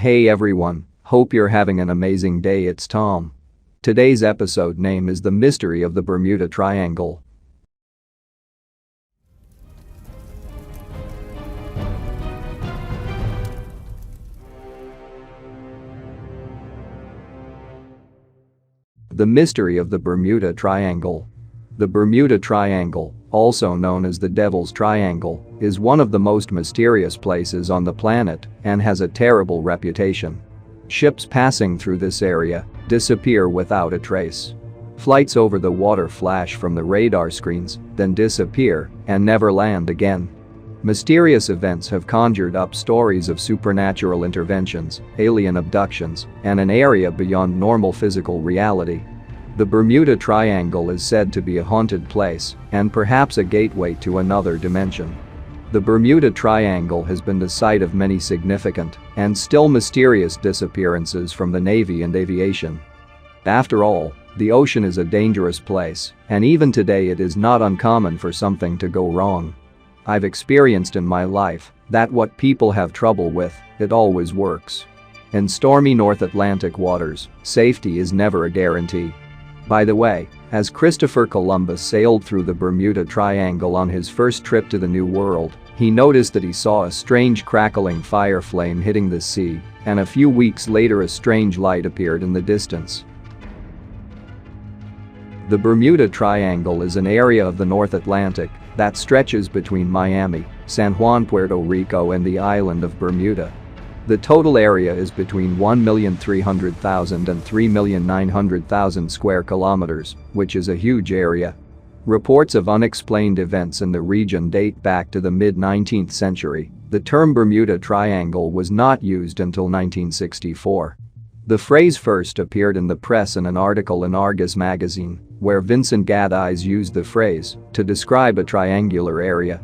Hey everyone, hope you're having an amazing day. It's Tom. Today's episode name is The Mystery of the Bermuda Triangle. The Mystery of the Bermuda Triangle. The Bermuda Triangle, also known as the Devil's Triangle, is one of the most mysterious places on the planet and has a terrible reputation. Ships passing through this area disappear without a trace. Flights over the water flash from the radar screens, then disappear and never land again. Mysterious events have conjured up stories of supernatural interventions, alien abductions, and an area beyond normal physical reality. The Bermuda Triangle is said to be a haunted place and perhaps a gateway to another dimension. The Bermuda Triangle has been the site of many significant and still mysterious disappearances from the Navy and aviation. After all, the ocean is a dangerous place, and even today it is not uncommon for something to go wrong. I've experienced in my life that what people have trouble with, it always works. In stormy North Atlantic waters, safety is never a guarantee. By the way, as Christopher Columbus sailed through the Bermuda Triangle on his first trip to the New World, he noticed that he saw a strange crackling fire flame hitting the sea, and a few weeks later a strange light appeared in the distance. The Bermuda Triangle is an area of the North Atlantic that stretches between Miami, San Juan, Puerto Rico and the island of Bermuda. The total area is between 1,300,000 and 3,900,000 square kilometers, which is a huge area. Reports of unexplained events in the region date back to the mid-19th century. The term Bermuda Triangle was not used until 1964. The phrase first appeared in the press in an article in Argus magazine, where Vincent Gaddis used the phrase to describe a triangular area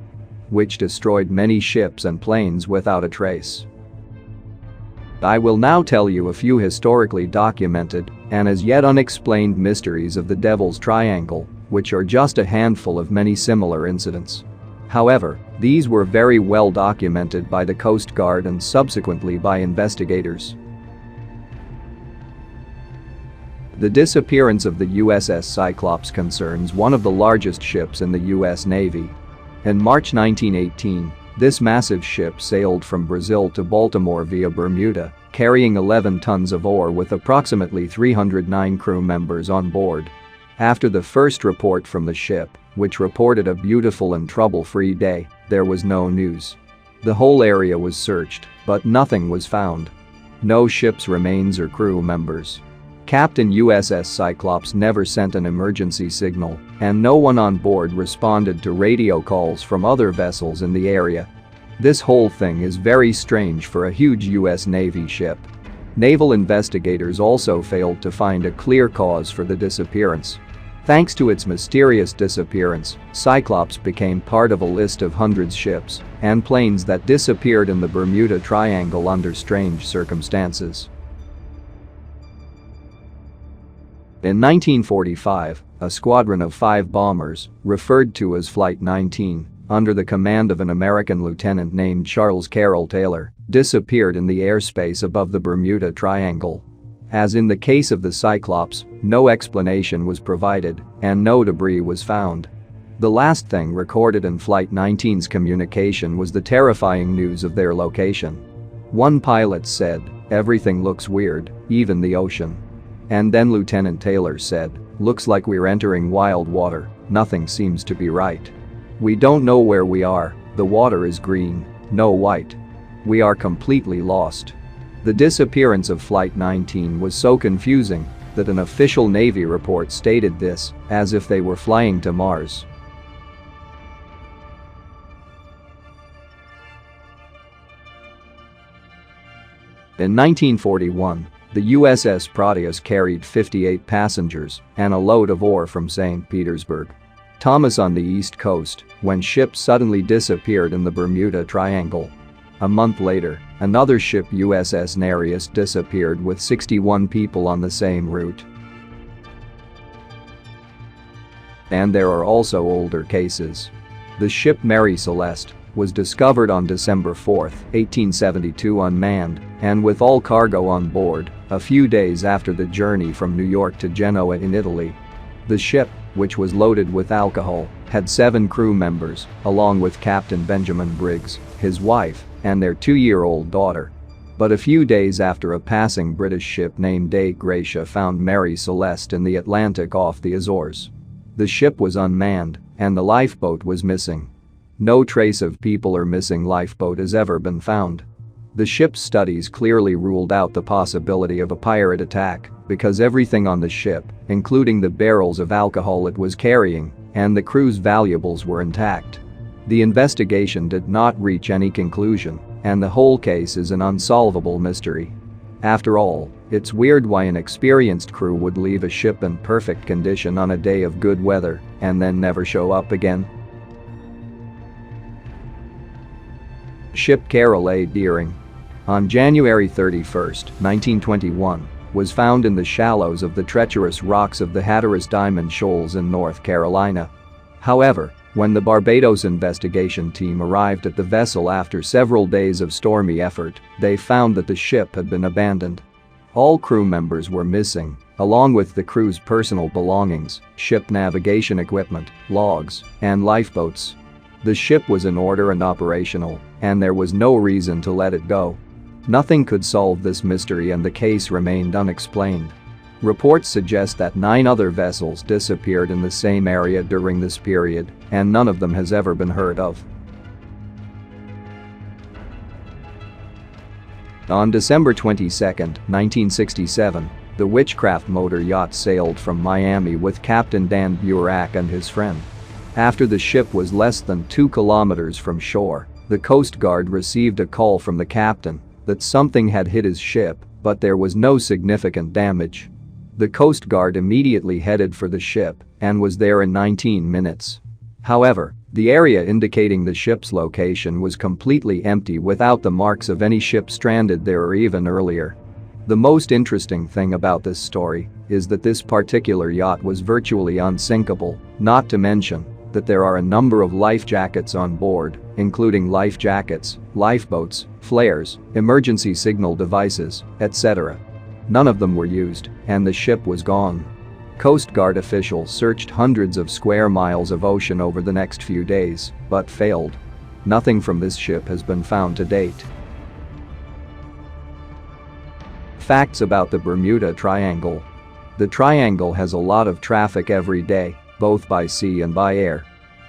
which destroyed many ships and planes without a trace. I will now tell you a few historically documented and as yet unexplained mysteries of the Devil's Triangle, which are just a handful of many similar incidents. However, these were very well documented by the Coast Guard and subsequently by investigators. The disappearance of the USS Cyclops concerns one of the largest ships in the US Navy. In March 1918, this massive ship sailed from Brazil to Baltimore via Bermuda, carrying 11 tons of ore with approximately 309 crew members on board. After the first report from the ship, which reported a beautiful and trouble-free day, there was no news. The whole area was searched, but nothing was found. No ship's remains or crew members. Captain USS Cyclops never sent an emergency signal, and no one on board responded to radio calls from other vessels in the area. This whole thing is very strange for a huge US Navy ship. Naval investigators also failed to find a clear cause for the disappearance. Thanks to its mysterious disappearance, Cyclops became part of a list of hundreds of ships and planes that disappeared in the Bermuda Triangle under strange circumstances. In 1945, a squadron of 5 bombers, referred to as Flight 19, under the command of an American lieutenant named Charles Carroll Taylor, disappeared in the airspace above the Bermuda Triangle. As in the case of the Cyclops, no explanation was provided and no debris was found. The last thing recorded in Flight 19's communication was the terrifying news of their location. One pilot said, "Everything looks weird, even the ocean." And then Lieutenant Taylor said, "Looks like we're entering wild water, nothing seems to be right. We don't know where we are, the water is green, no white. We are completely lost." The disappearance of Flight 19 was so confusing that an official Navy report stated this as if they were flying to Mars. In 1941, the USS Proteus carried 58 passengers and a load of ore from St. Petersburg, Thomas on the East Coast, when ship suddenly disappeared in the Bermuda Triangle. A month later, another ship USS Nereus disappeared with 61 people on the same route. And there are also older cases. The ship Mary Celeste was discovered on December 4, 1872 unmanned and with all cargo on board, a few days after the journey from New York to Genoa in Italy. The ship, which was loaded with alcohol, had 7 crew members, along with Captain Benjamin Briggs, his wife, and their 2-year-old daughter. But a few days after a passing British ship named Dei Gratia found Mary Celeste in the Atlantic off the Azores. The ship was unmanned, and the lifeboat was missing. No trace of people or missing lifeboat has ever been found. The ship's studies clearly ruled out the possibility of a pirate attack because everything on the ship, including the barrels of alcohol it was carrying and the crew's valuables, were intact. The investigation did not reach any conclusion, and the whole case is an unsolvable mystery. After all, it's weird why an experienced crew would leave a ship in perfect condition on a day of good weather and then never show up again. Ship Carol A. Deering, on January 31, 1921, was found in the shallows of the treacherous rocks of the Hatteras Diamond Shoals in North Carolina. However, when the Barbados investigation team arrived at the vessel after several days of stormy effort, they found that the ship had been abandoned. All crew members were missing, along with the crew's personal belongings, ship navigation equipment, logs, and lifeboats. The ship was in order and operational, and there was no reason to let it go. Nothing could solve this mystery, and the case remained unexplained. Reports suggest that 9 other vessels disappeared in the same area during this period, and none of them has ever been heard of. On December 22, 1967, the Witchcraft motor yacht sailed from Miami with Captain Dan Burak and his friend. After the ship was less than 2 kilometers from shore, the Coast Guard received a call from the captain that something had hit his ship, but there was no significant damage. The Coast Guard immediately headed for the ship and was there in 19 minutes. However, the area indicating the ship's location was completely empty without the marks of any ship stranded there or even earlier. The most interesting thing about this story is that this particular yacht was virtually unsinkable, not to mention that there are a number of life jackets on board, including life jackets, lifeboats, flares, emergency signal devices, etc. None of them were used, and the ship was gone. Coast Guard officials searched hundreds of square miles of ocean over the next few days, but failed. Nothing from this ship has been found to date. Facts about the Bermuda Triangle. The triangle has a lot of traffic every day, both by sea and by air.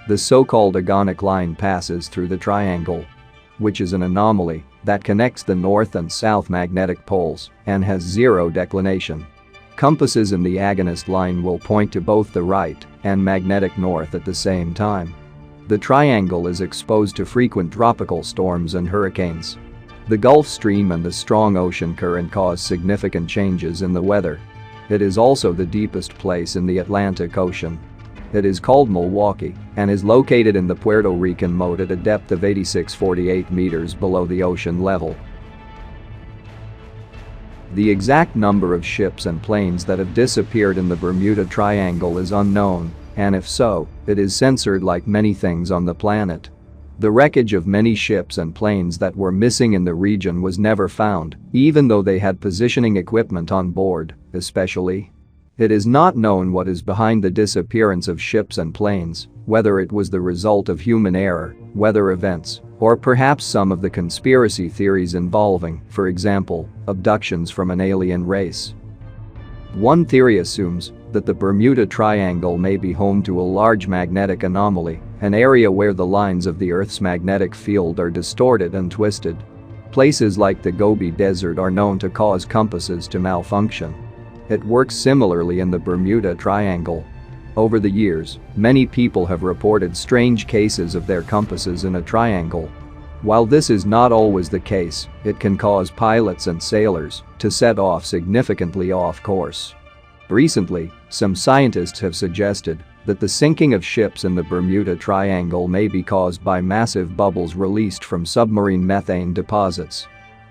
The so-called agonic line passes through the triangle, which is an anomaly that connects the north and south magnetic poles and has 0 declination. Compasses in the agonist line will point to both the right and magnetic north at the same time. The triangle is exposed to frequent tropical storms and hurricanes. The Gulf Stream and the strong ocean current cause significant changes in the weather. It is also the deepest place in the Atlantic Ocean. It is called Milwaukee and is located in the Puerto Rican moat at a depth of 86.48 meters below the ocean level. The exact number of ships and planes that have disappeared in the Bermuda Triangle is unknown, and if so, it is censored like many things on the planet. The wreckage of many ships and planes that were missing in the region was never found, even though they had positioning equipment on board, especially. It is not known what is behind the disappearance of ships and planes, whether it was the result of human error, weather events, or perhaps some of the conspiracy theories involving, for example, abductions from an alien race. One theory assumes that the Bermuda Triangle may be home to a large magnetic anomaly, an area where the lines of the Earth's magnetic field are distorted and twisted. Places like the Gobi Desert are known to cause compasses to malfunction. It works similarly in the Bermuda Triangle. Over the years, many people have reported strange cases of their compasses in a triangle. While this is not always the case, it can cause pilots and sailors to set off significantly off course. Recently, some scientists have suggested that the sinking of ships in the Bermuda Triangle may be caused by massive bubbles released from submarine methane deposits.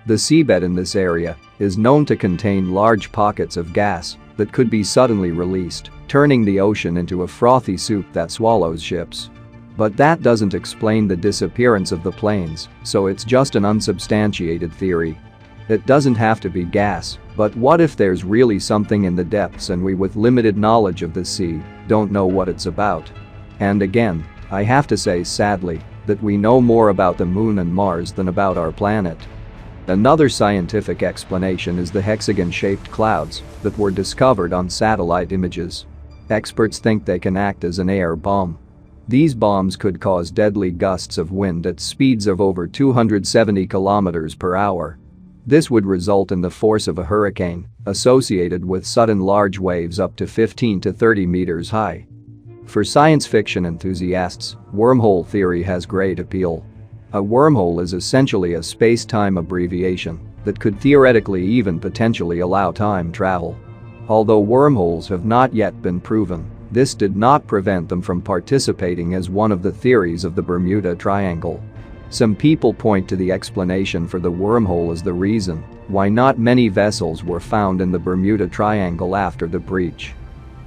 The seabed in this area is known to contain large pockets of gas that could be suddenly released, turning the ocean into a frothy soup that swallows ships. But that doesn't explain the disappearance of the planes, so it's just an unsubstantiated theory. It doesn't have to be gas, but what if there's really something in the depths and we, with limited knowledge of the sea, don't know what it's about? And again, I have to say sadly, that we know more about the moon and Mars than about our planet. Another scientific explanation is the hexagon-shaped clouds that were discovered on satellite images. Experts think they can act as an air bomb. These bombs could cause deadly gusts of wind at speeds of over 270 kilometers per hour. This would result in the force of a hurricane, associated with sudden large waves up to 15 to 30 meters high. For science fiction enthusiasts, wormhole theory has great appeal. A wormhole is essentially a space-time abbreviation that could theoretically even potentially allow time travel. Although wormholes have not yet been proven, this did not prevent them from participating as one of the theories of the Bermuda Triangle. Some people point to the explanation for the wormhole as the reason why not many vessels were found in the Bermuda Triangle after the breach.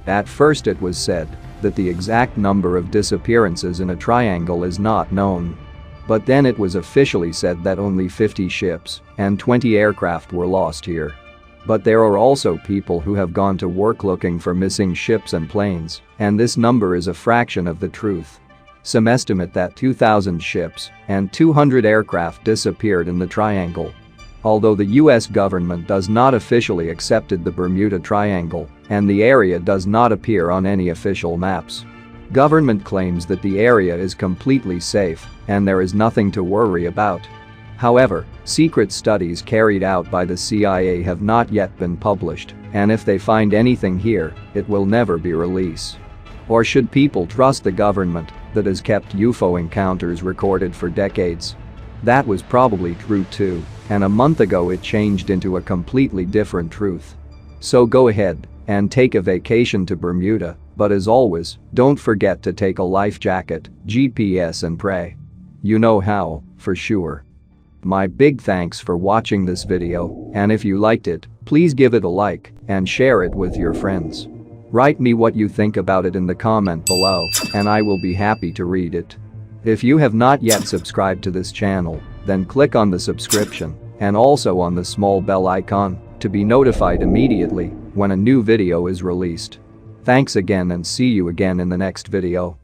At first it was said that the exact number of disappearances in a triangle is not known. But then it was officially said that only 50 ships and 20 aircraft were lost here. But there are also people who have gone to work looking for missing ships and planes, and this number is a fraction of the truth. Some estimate that 2,000 ships and 200 aircraft disappeared in the triangle. Although the US government does not officially accepted the Bermuda Triangle, and the area does not appear on any official maps. Government claims that the area is completely safe and there is nothing to worry about. However, secret studies carried out by the CIA have not yet been published, and if they find anything here, it will never be released. Or should people trust the government that has kept UFO encounters recorded for decades? That was probably true too, and a month ago it changed into a completely different truth. So go ahead and take a vacation to Bermuda, but as always, don't forget to take a life jacket, GPS and pray. You know how, for sure. My big thanks for watching this video, and if you liked it, please give it a like and share it with your friends. Write me what you think about it in the comment below, and I will be happy to read it. If you have not yet subscribed to this channel, then click on the subscription and also on the small bell icon to be notified immediately when a new video is released. Thanks again and see you again in the next video.